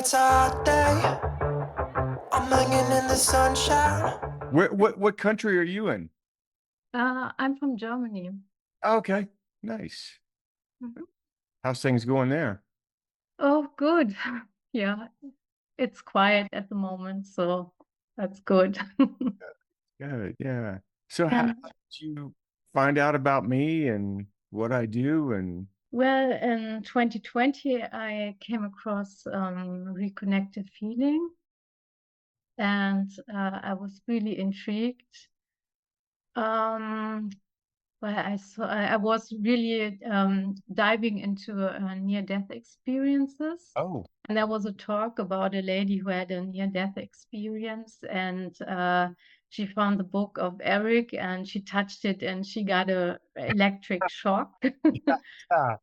it's a hot day. I'm hanging in the sunshine. What country are you in? I'm from Germany. Okay, nice. Mhm. How's things going there? Oh, good. Yeah, it's quiet at the moment, so that's good. Good, yeah. So how And did you find out about me and what I do? And well, in 2020, I came across reconnected feeling, and I was really intrigued. Um, Well, I was really diving into near-death experiences, oh, and there was a talk about a lady who had a near-death experience, and she found the book of Eric, and she touched it, and she got a electric shock. yeah.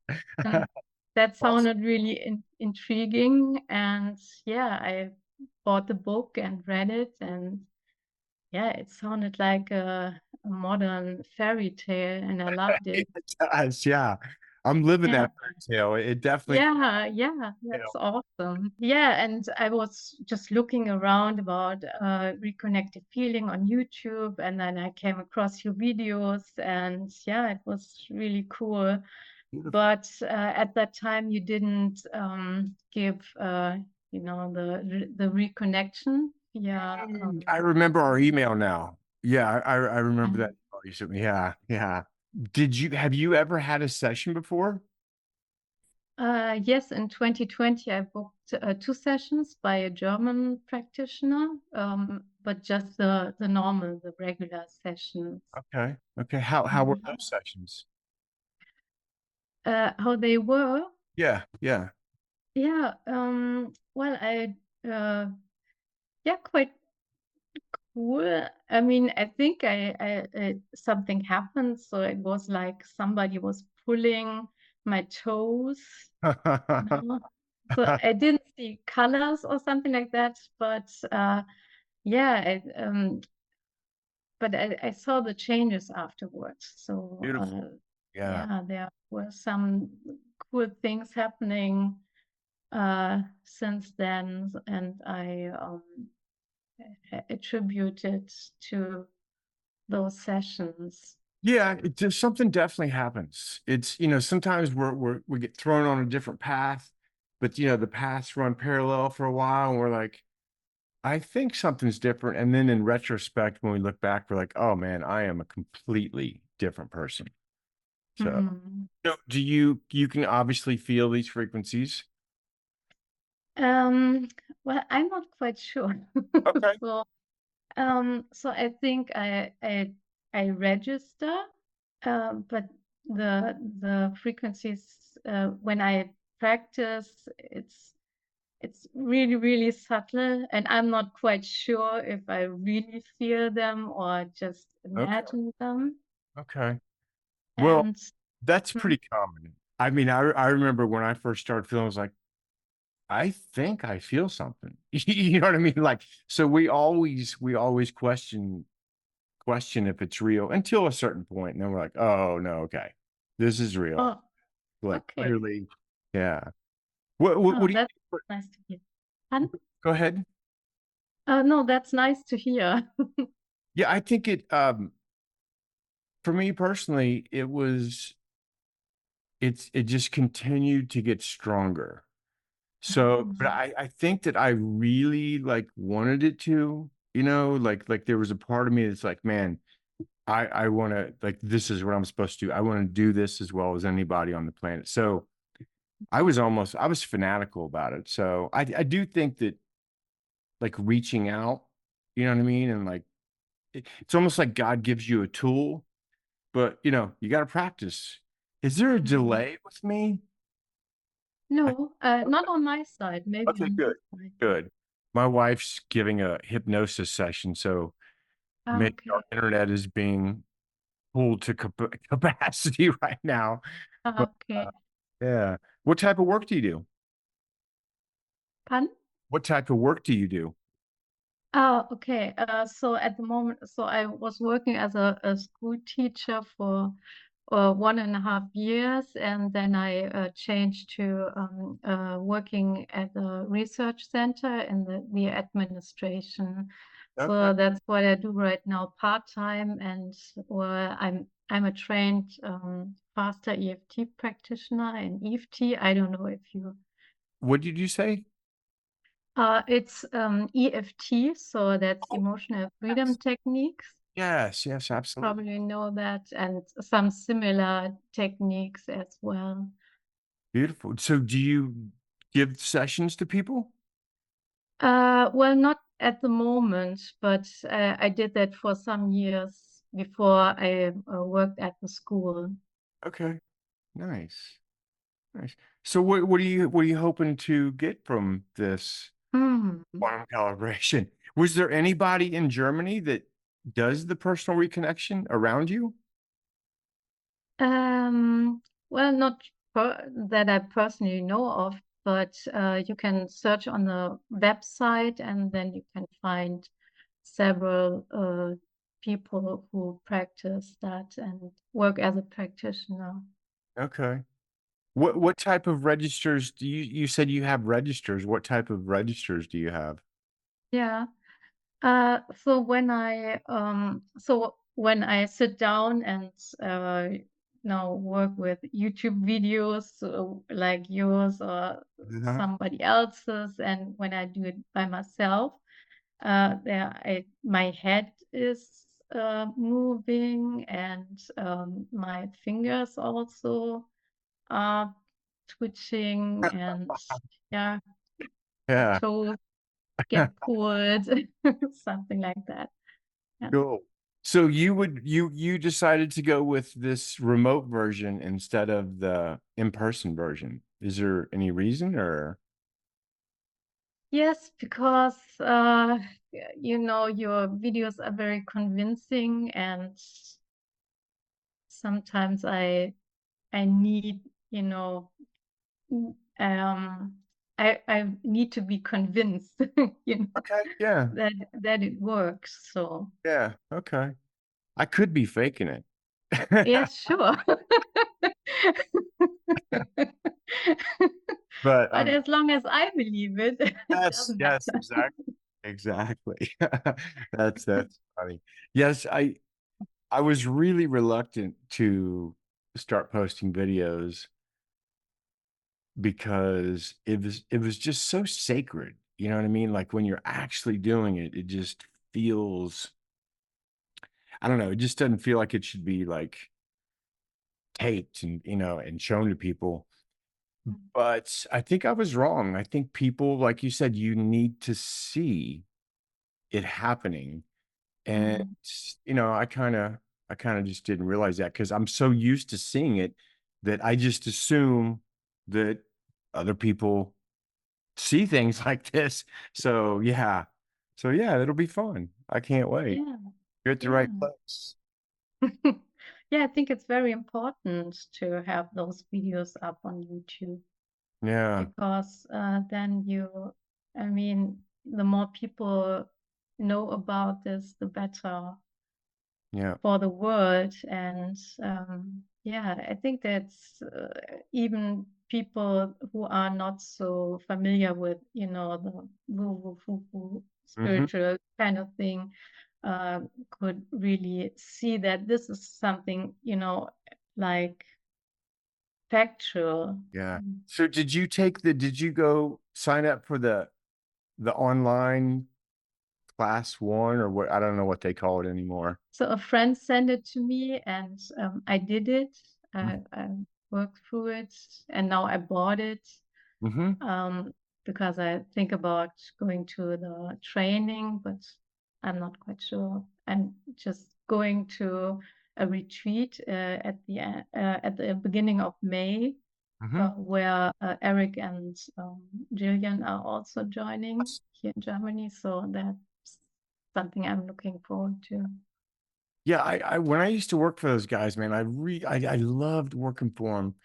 And that Awesome. sounded really intriguing, and yeah, I bought the book and read it, and yeah, it sounded like a modern fairy tale, and I loved it. It does, yeah. I'm living Yeah, that fairy tale. It definitely, yeah, you know, that's awesome. Yeah, and I was just looking around about reconnected feeling on YouTube, and then I came across your videos, and yeah, it was really cool. beautiful. But at that time, you didn't give, the reconnection. Yeah, I remember our email now. Yeah, I remember that and email you sent me. Yeah, yeah. Have you ever had a session before? Yes, in 2020, I booked two sessions by a German practitioner, but just the normal, the regular sessions. Okay. Okay. How were Mhm. those sessions? How they were? Yeah, yeah. Yeah, well, yeah, quite cool. I mean, I think something happened, so it was like somebody was pulling my toes. No. So I didn't see colors or something like that, but yeah, I saw the changes afterwards. So Beautiful. Yeah. yeah, there were some cool things happening since then, and I attributed to those sessions. Yeah, just something definitely happens. Sometimes we get thrown on a different path, but the paths run parallel for a while, and we're like, I think something's different. And then in retrospect, when we look back, we're like, oh man, I am a completely different person. So, Mhm. do you can obviously feel these frequencies? Um, well, I'm not quite sure. Okay. So so I think I register, but the frequencies when I practice, it's really, really subtle, and I'm not quite sure if I really feel them or just Okay. imagine them. Okay. Well, And that's hmm, pretty common. I mean, I remember when I first started feeling, I was like, I think I feel something. You know what I mean? Like, so we always question if it's real until a certain point, and then we're like, oh no, okay, this is real. oh, Like okay. clearly, yeah. What Oh, do that's you nice to hear. Pardon? go ahead? No, that's nice to hear. Yeah, I think for me personally, it just continued to get stronger. So, but Mhm. I think that I really like wanted it to, like there was a part of me that's like, man, I want to like this is what I'm supposed to do. I want to do this as well as anybody on the planet. So I was fanatical about it. So I do think that like reaching out, you know what I mean? And like it's almost like God gives you a tool, but you got to practice. Is there a Mhm. delay with me? No, not on my side, maybe Okay, on good. your side. Good. My wife's giving a hypnosis session, so Ah, maybe our okay. internet is being pulled to capacity right now. But Ah, okay. yeah, what type of work do you do? Pardon? What type of work do you do? Ah, okay. So at the moment, so I was working as a school teacher for 1.5 years, and then I changed to working at a research center in the administration. Okay. So that's what I do right now, part-time, and I'm a trained faster EFT practitioner and EFT. I don't know if you What did you say? it's EFT, so that's Oh, emotional freedom yes. techniques. Yes, absolutely. Probably know that, and some similar techniques as well. Beautiful. So do you give sessions to people? Well, not at the moment, but I did that for some years before I worked at the school. Okay. Nice. Nice. So what are you hoping to get from this Hmm. quantum calibration? Was there anybody in Germany that does the personal reconnection around you? Um, well, not that I personally know of, but you can search on the website and then you can find several people who practice that and work as a practitioner. Okay. What type of registers do you said you have registers? What type of registers do you have? Yeah. So when I sit down and now work with YouTube videos like yours or Uh-huh. somebody else's, and when I do it by myself, my head is moving, and my fingers also are twitching, and yeah, my Yeah. toes get pulled, something like that. Yeah. Cool. So you decided to go with this remote version instead of the in-person version. Is there any reason or Yes, because your videos are very convincing, and sometimes I need, you know, mm, I need to be convinced, you know, okay, yeah, that it works. So yeah, okay. I could be faking it. yes, sure. But But as long as I believe it, it yes, doesn't yes, matter. exactly. That's funny. Yes, I was really reluctant to start posting videos because it was just so sacred. You know what I mean? Like when you're actually doing it, it just feels, I don't know, it just doesn't feel like it should be like taped and and shown to people. But I think I was wrong. I think people, like you said, you need to see it happening. And Mm, I kind of just didn't realize that because I'm so used to seeing it that I just assume that other people see things like this. So yeah. So yeah, it'll be fun. I can't wait. yeah, You're at the right yeah. place. Yeah, I think it's very important to have those videos up on YouTube Yeah. because then I mean, the more people know about this, the better Yeah. for the world. And yeah, I think that's even people who are not so familiar with, the woo woo woo Hmm. spiritual kind of thing, uh, could really see that this is something, like factual. Yeah. So did you go sign up for the online class one or what? I don't know what they call it anymore. So a friend sent it to me, and I did it. I worked through it, and now I bought it. Mm-hmm. Because I think about going to the training, but I'm not quite sure. I'm just going to a retreat at the beginning of May, Mm-hmm. where Eric and Jillian are also joining here in Germany. So that's something I'm looking forward to. Yeah, I when I used to work for those guys, man, I loved working for them.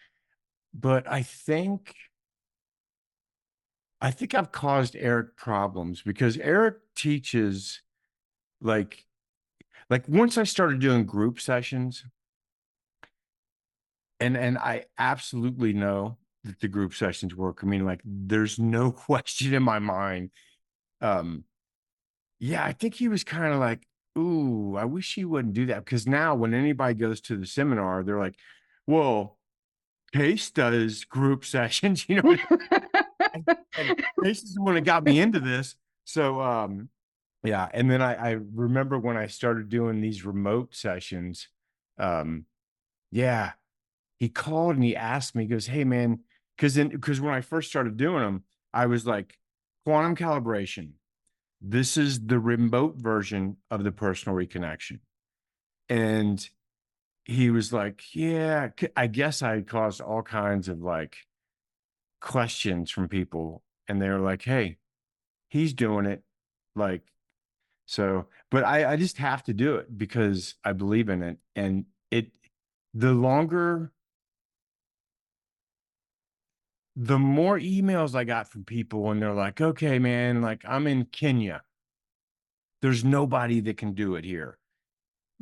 But I think I've caused Eric problems because Eric teaches like once I started doing group sessions, And I absolutely know that the group sessions work. I mean, like, there's no question in my mind. Um, yeah, I think he was kind of like, ooh, I wish he wouldn't do that. Because now when anybody goes to the seminar, they're like, well, Case does group sessions, you know, and Case is the one that got me into this. So yeah, and then I remember when I started doing these remote sessions, um, yeah, he called and he asked me, he goes, hey man, because when I first started doing them, I was like, quantum calibration. This is the remote version of the personal reconnection. And he was like, yeah, I guess I caused all kinds of like questions from people. And they were like, hey, he's doing it. Like, so, but I just have to do it because I believe in it. And the longer, the more emails I got from people and they're like, okay, man, like I'm in Kenya. There's nobody that can do it here.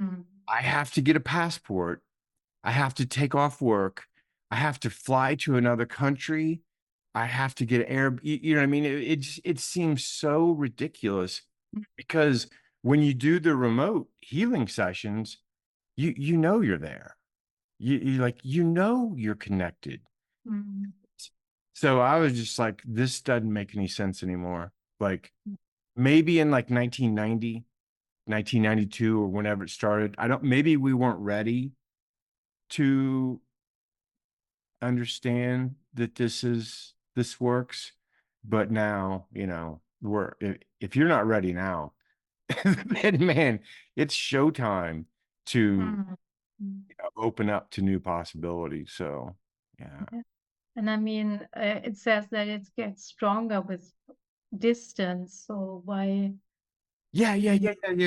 Mm. I have to get a passport. I have to take off work. I have to fly to another country. I have to get air. You know what I mean? It seems so ridiculous because when you do the remote healing sessions, you know you're there. You like you're connected. Mm. So I was just like, this doesn't make any sense anymore. Like maybe in like 1990, 1992, or whenever it started, I don't, maybe we weren't ready to understand that this works. But now, you know, if you're not ready now, then man, it's showtime to Mm. Mm. open up to new possibilities. So yeah. Yeah. And I mean, it says that it gets stronger with distance. So why? Yeah,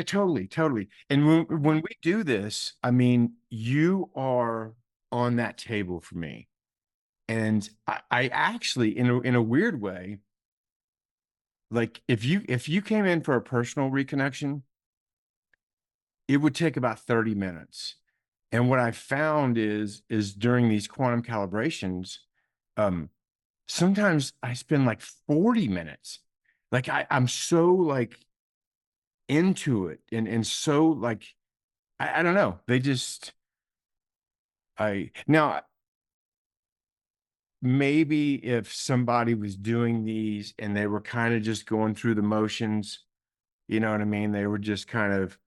totally, totally. And when we do this, I mean, you are on that table for me. And I actually, in a weird way, like if you came in for a personal reconnection, it would take about 30 minutes. And what I found is during these quantum calibrations, um, sometimes I spend like 40 minutes. Like I'm so like into it and so like I don't know. They just I now maybe if somebody was doing these and they were kind of just going through the motions, you know what I mean? They were just kind of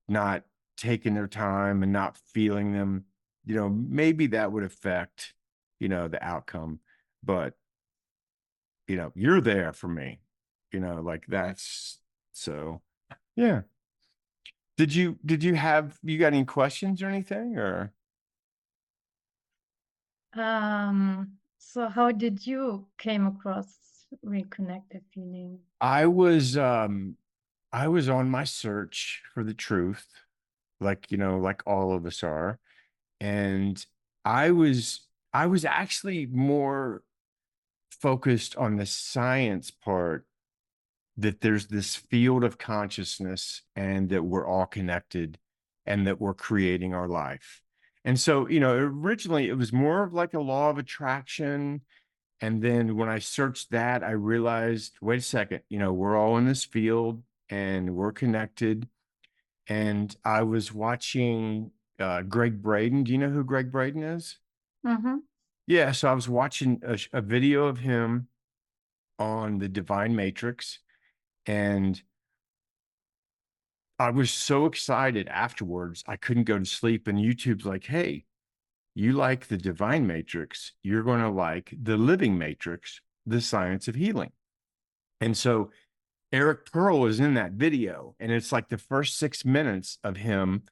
not taking their time and not feeling them, you know, maybe that would affect, you know, the outcome. But, you know, you're there for me, you know, like that's so yeah. You got any questions or anything or So how did you came across reconnected feeling? I was I was on my search for the truth, like, you know, like all of us are. And I was I was actually more focused on the science part that there's this field of consciousness and that we're all connected and that we're creating our life. And so, you know, originally it was more of like a law of attraction. And then when I searched that, I realized, wait a second, you know, we're all in this field and we're connected. And I was watching Greg Braden. Do you know who Greg Braden is? Mm-hmm. Yeah. So I was watching a video of him on the Divine Matrix. And I was so excited afterwards, I couldn't go to sleep. And YouTube's like, hey, you like the Divine Matrix, you're going to like the Living Matrix, the science of healing. And so Eric Pearl is in that video. And it's like the first 6 minutes of him,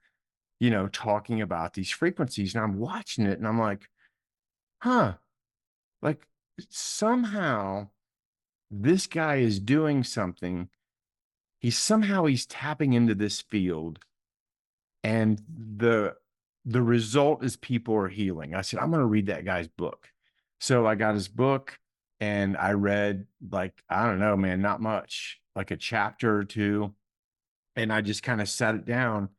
you know, talking about these frequencies. And I'm watching it and I'm like, huh, like somehow this guy is doing something. He's tapping into this field and the result is people are healing. I said, I'm going to read that guy's book. So I got his book and I read like, I don't know, man, not much, like a chapter or two. And I just kind of sat it down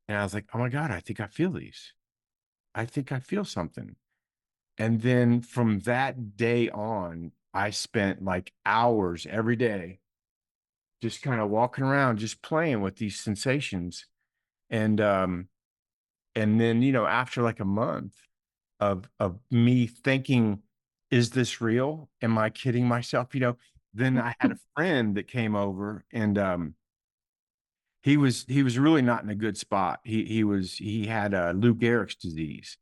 and I was like, oh my God, I think I feel these. I think I feel something. And then from that day on, I spent like hours every day just kind of walking around, just playing with these sensations. And and then, you know, after like a month of me thinking, is this real? Am I kidding myself? You know, then I had a friend that came over, and he was really not in a good spot. He had Lou Gehrig's disease.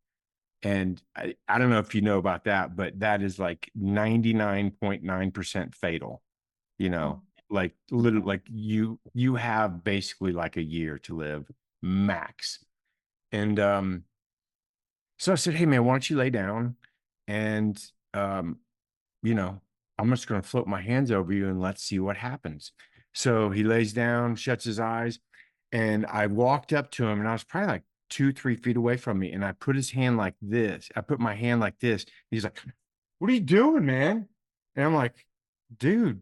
And I don't know if you know about that, but that is like 99.9% fatal, you know, Oh, like literally, like you have basically like a year to live max. And so I said, hey man, why don't you lay down? And um, you know, I'm just gonna float my hands over you and let's see what happens. So he lays down, shuts his eyes, and I walked up to him, and I was probably like 2, 3 feet away from me, and I put his hand like this. I put my hand like this. He's like, "What are you doing, man?" And I'm like, "Dude,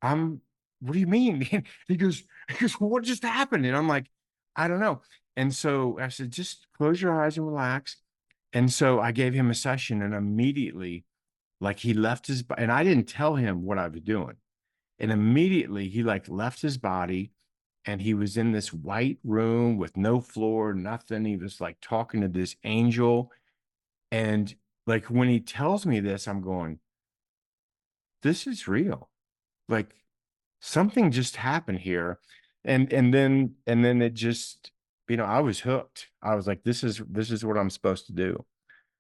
I'm. What do you mean?" He goes, "What just happened?" And I'm like, "I don't know." And so I said, "Just close your eyes and relax." And so I gave him a session, and immediately, like he left his, and I didn't tell him what I was doing. And immediately he like left his body, and he was in this white room with no floor, nothing. He was like talking to this angel. And like when he tells me this, I'm going, this is real. Like something just happened here. And then it just, you know, I was hooked. I was like, this is what I'm supposed to do.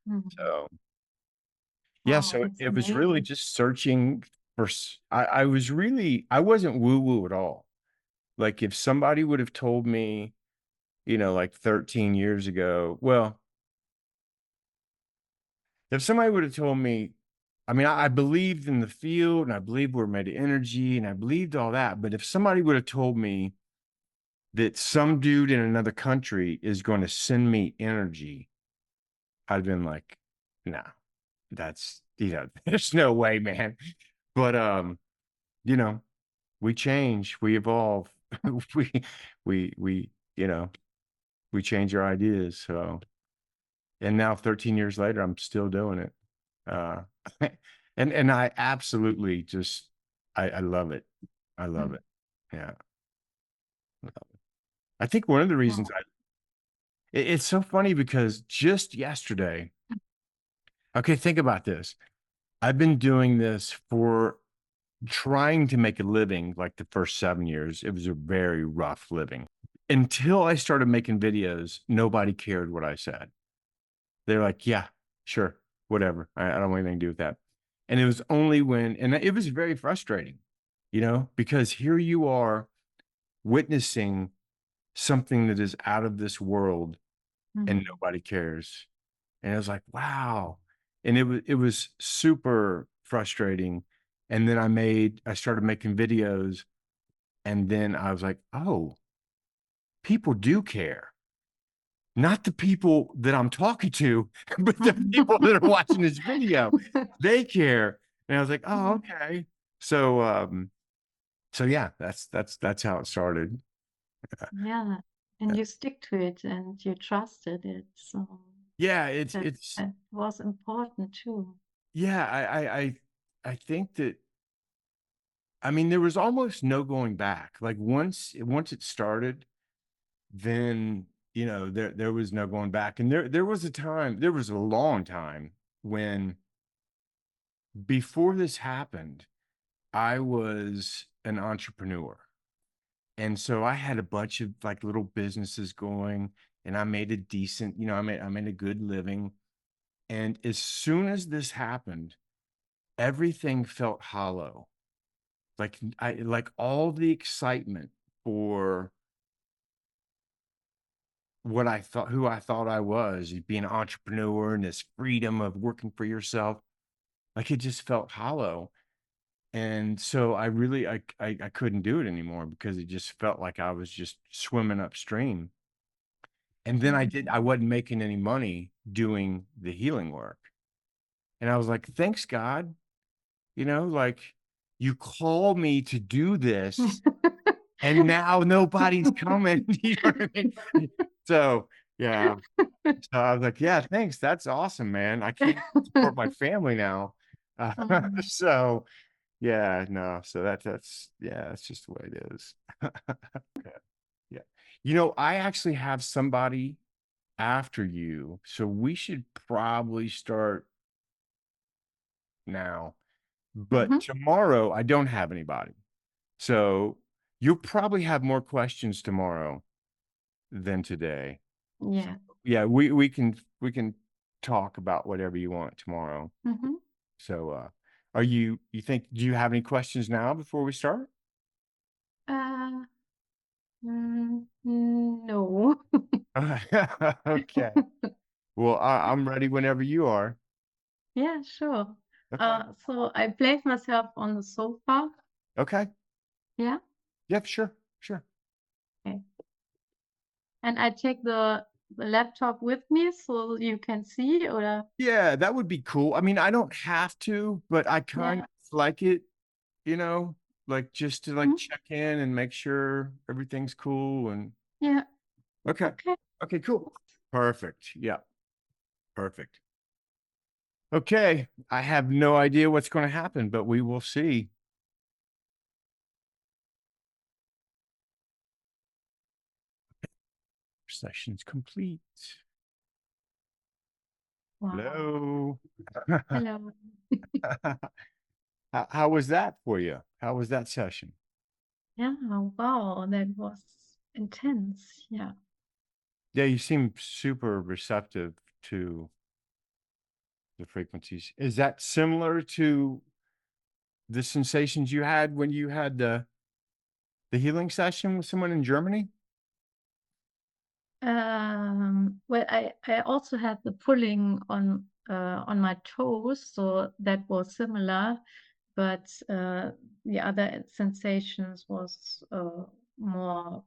mhm. So yeah, Wow, so it's it was really amazing. just searching for I was really, I wasn't woo-woo at all. Like if somebody would have told me, you know, like 13 years ago, well, if somebody would have told me, I mean, I believed in the field, and I believed we're made of energy, and I believed all that. But if somebody would have told me that some dude in another country is going to send me energy, I'd have been like, no, that's, you know, there's no way, man. But you know, we change, we evolve, we we you know, we change our ideas. So, and now 13 years later, I'm still doing it. Uh, and I absolutely just I love it. I love Mm. it. Yeah. I think one of the reasons Wow. it's so funny because just yesterday, okay, think about this. I've been doing this for trying to make a living like the first 7 years. It was a very rough living. Until I started making videos, nobody cared what I said. They're like, yeah, sure, whatever. I don't want anything to do with that. And it was only when, and it was very frustrating, you know, because here you are witnessing something that is out of this world and Mhm. nobody cares. And it was like, wow. And it was super frustrating. And then I started making videos, and then I was like, oh, people do care. Not the people that I'm talking to, but the people that are watching this video, they care. And I was like, oh, Mhm. okay. So so yeah, that's how it started. Yeah, and you stick to it and you trusted it, so Yeah, it's that it's that was important too. yeah, I think that, I mean, there was almost no going back. Like once it started, then you know there was no going back. And there was a time, there was a long time when, before this happened, I was an entrepreneur. And so I had a bunch of like little businesses going, and I made a decent, you know, I made a good living. And as soon as this happened, everything felt hollow. Like all the excitement for what I thought, who I thought I was, being an entrepreneur and this freedom of working for yourself, like it just felt hollow. And so I really I couldn't do it anymore because it just felt like I was just swimming upstream. And then Mhm. I wasn't making any money doing the healing work. And I was like, thanks God, you know, like you call me to do this, and now nobody's coming. You know what I mean? So Yeah. So I was like, yeah, thanks. That's awesome, man. I can't support my family now. Mm, So yeah, no. So yeah, that's just the way it is. Okay. Yeah. I actually have somebody after you, so we should probably start now. But mhm. tomorrow I don't have anybody. So you'll probably have more questions tomorrow than today. So Yeah. yeah, we can talk about whatever you want tomorrow. Mhm. So you think, do you have any questions now before we start? Uh, no. Okay. Well, I'm ready whenever you are. Yeah, sure. Okay. So I placed myself on the sofa. Okay. Yeah. Yep, sure. Sure. Okay. And I take the laptop with me so you can see, or Yeah, that would be cool. I mean, I don't have to, but I kind yeah. of like it, you know, like just to like Mm, check in and make sure everything's cool and yeah. okay. Okay. Okay, cool. Perfect. Yeah, perfect. Okay, I have no idea what's going to happen, but we will see. Session's complete. Wow. Hello. Hello. How was that for you? How was that session? Yeah. Wow. That was intense. Yeah. Yeah, you seem super receptive to the frequencies. Is that similar to the sensations you had when you had the healing session with someone in Germany? Well, I also had the pulling on my toes, so that was similar, but the other sensations was more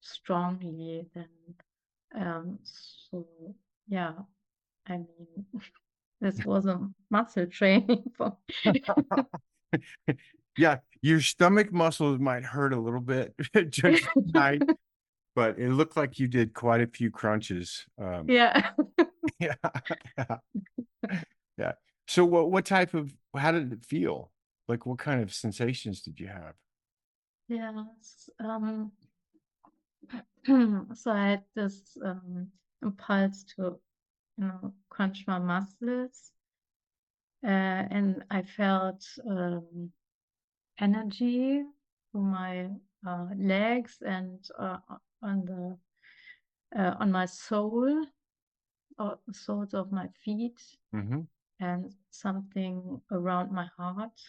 strongly than so yeah, I mean this was a muscle training for Yeah, your stomach muscles might hurt a little bit just tonight, but it looked like you did quite a few crunches. yeah. Yeah, yeah, yeah. So what type of how did it feel? Like what kind of sensations did you have? Yes. So I had this impulse to, crunch my muscles, and I felt energy through my legs and on the on my sole, or soles of my feet, Mm-hmm. and something around my heart.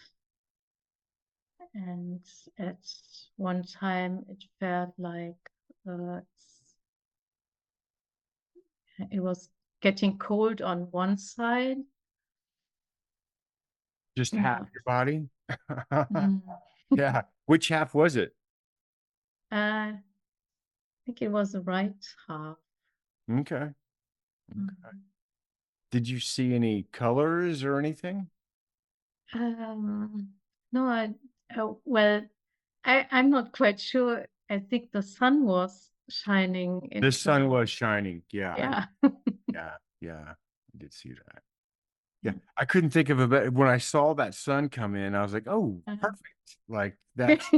And at one time, it felt like uh, it was getting cold on one side. Just half Yeah. your body? Mm. Yeah. Which half was it? I think it was the right half. Okay. Okay. Mm. Did you see any colors or anything? Um, no, well, I'm not quite sure. I think the sun was shining The into sun the, was shining. Yeah, yeah. yeah. I did see that. Yeah. I couldn't think of a better when I saw that sun come in, I was like, oh, perfect. Like that's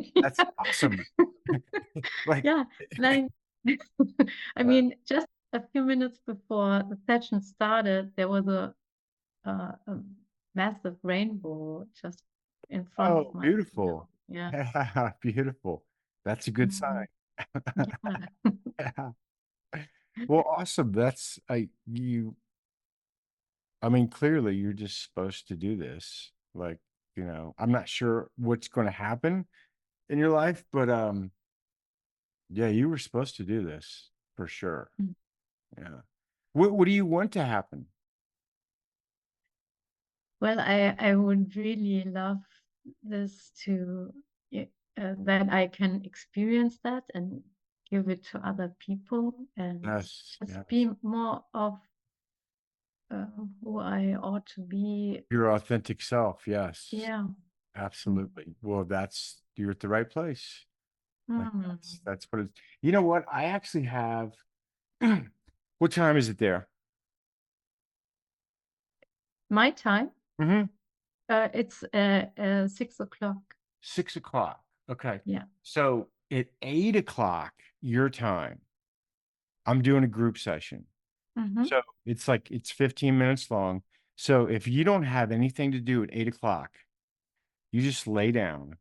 awesome. Like Yeah, like I mean, just a few minutes before the session started, there was a massive rainbow just in front of oh, my window. beautiful. Yeah. Yeah, beautiful. That's a good Mhm. sign. Yeah. Yeah. Well, awesome. I mean, clearly you're just supposed to do this. Like, I'm not sure what's going to happen in your life, but yeah, you were supposed to do this for sure. Mm. Yeah. What do you want to happen? Well, I would really love this to that I can experience that and give it to other people and Yes, just yes. be more of who I ought to be. Your authentic self. Yes, Yeah. Mm. absolutely. Well, you're at the right place. Like Mm. that's what it's, you know what? I actually have What time is it there? My time, Mm-hmm. it's 6 o'clock. 6 o'clock. Okay. Yeah. So at 8 o'clock your time, I'm doing a group session. Mm-hmm. So it's 15 minutes long. So if you don't have anything to do at 8 o'clock, you just lay down.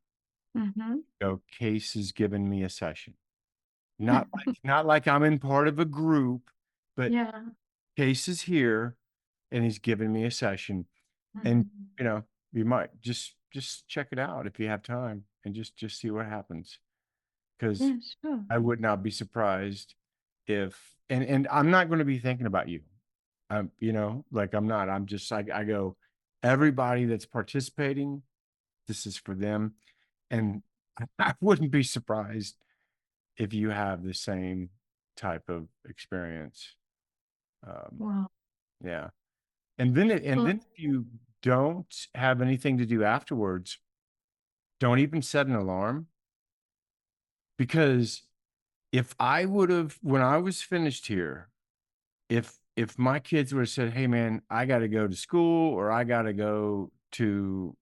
Mm-hmm. Go, Case has given me a session. Not like I'm in part of a group, but Yeah. Case is here and he's given me a session. And Mhm. you know, you might just check it out if you have time and just see what happens. Because Yeah, sure. I would not be surprised if and I'm not going to be thinking about you. You know, like I'm not. I'm just I go, everybody that's participating, this is for them. And I wouldn't be surprised if you have the same type of experience. Wow. Yeah. And So, then if you don't have anything to do afterwards, don't even set an alarm. Because if I would have, when I was finished here, if my kids would have said, "Hey man, I got to go to school or I got to go to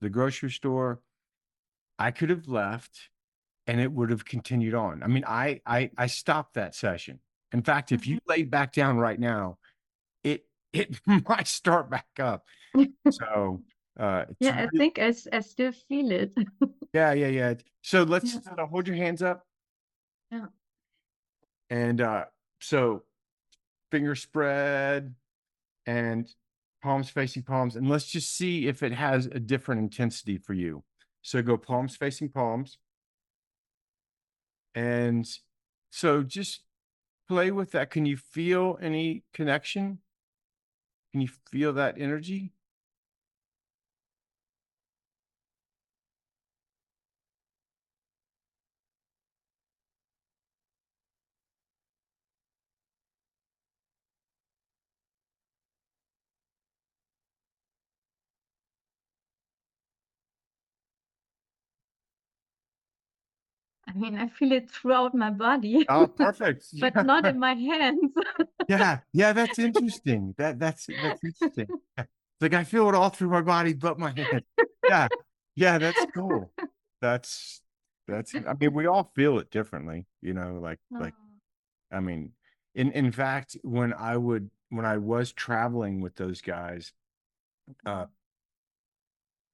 the grocery store," I could have left and it would have continued on. I mean, I stopped that session. In fact, if you laid back down right now, it might start back up. So it's yeah, I really, think I still feel it. yeah. So let's Yeah. hold your hands up Yeah. and so fingers spread and palms facing palms, and let's just see if it has a different intensity for you. So go palms facing palms, and so just play with that. Can you feel any connection? Can you feel that energy? I mean, I feel it throughout my body, Oh, perfect. but not in my hands. Yeah, that's interesting. That's interesting. It's like I feel it all through my body but my hand. Yeah. Yeah, that's cool. That's I mean, we all feel it differently, you know, like Oh, I mean, in fact, when I was traveling with those guys, uh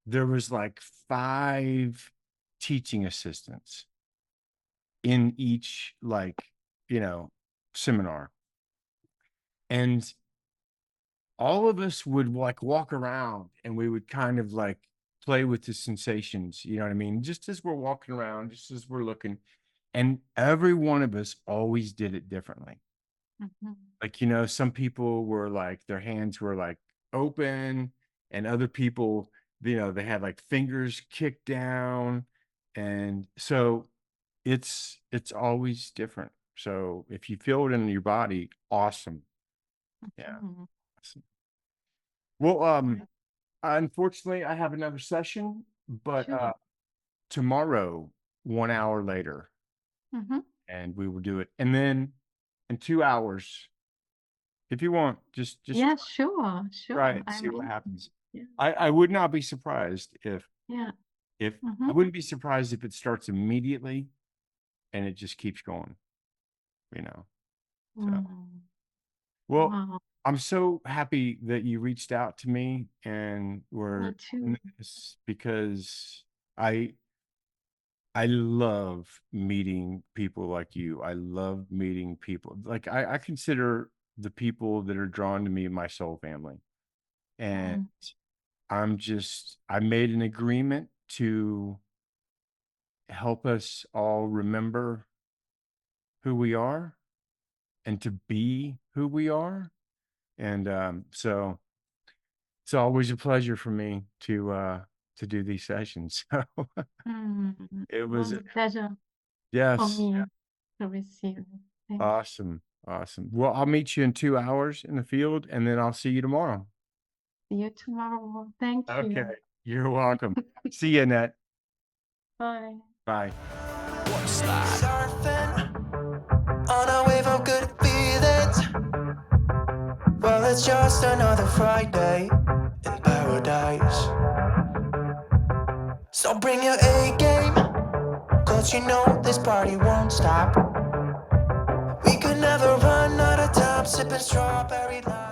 there was like 5 teaching assistants in each, like, you know, seminar. And all of us would like walk around and we would kind of like play with the sensations, you know what I mean? Just as we're walking around, just as we're looking. And every one of us always did it differently. mhm. Like, you know, some people were like, their hands were like open, and other people, you know, they had like fingers kicked down. And so it's always different. So if you feel it in your body, awesome. Yeah. Mhm. Awesome. Well, unfortunately, I have another session, but Sure. tomorrow, 1 hour later, Mhm. and we will do it. And then in 2 hours, if you want, just Yeah, sure, try sure. it, see I'm what in. happens. Yeah. I would not be surprised Yeah. if I Mhm. wouldn't be surprised if it starts immediately and it just keeps going, you know. So Mm. well, Wow. I'm so happy that you reached out to me and Me were too. doing this because I I love meeting people like you. I love meeting people. Like I consider the people that are drawn to me my soul family. And Mm. I made an agreement to help us all remember who we are and to be who we are. And so it's always a pleasure for me to do these sessions. So Mm. it It was was a pleasure for yes, me to receive it. Thank you. awesome. Awesome. Well, I'll meet you in 2 hours in the field and then I'll see you tomorrow. See you tomorrow. Thank Okay. you. You're welcome. See you, Annette. Bye. Bye. Surfing on a wave of good feelings. it's just another Friday in paradise. So bring your A game, cause you know this party won't stop. We could never run out of time sipping strawberry lime.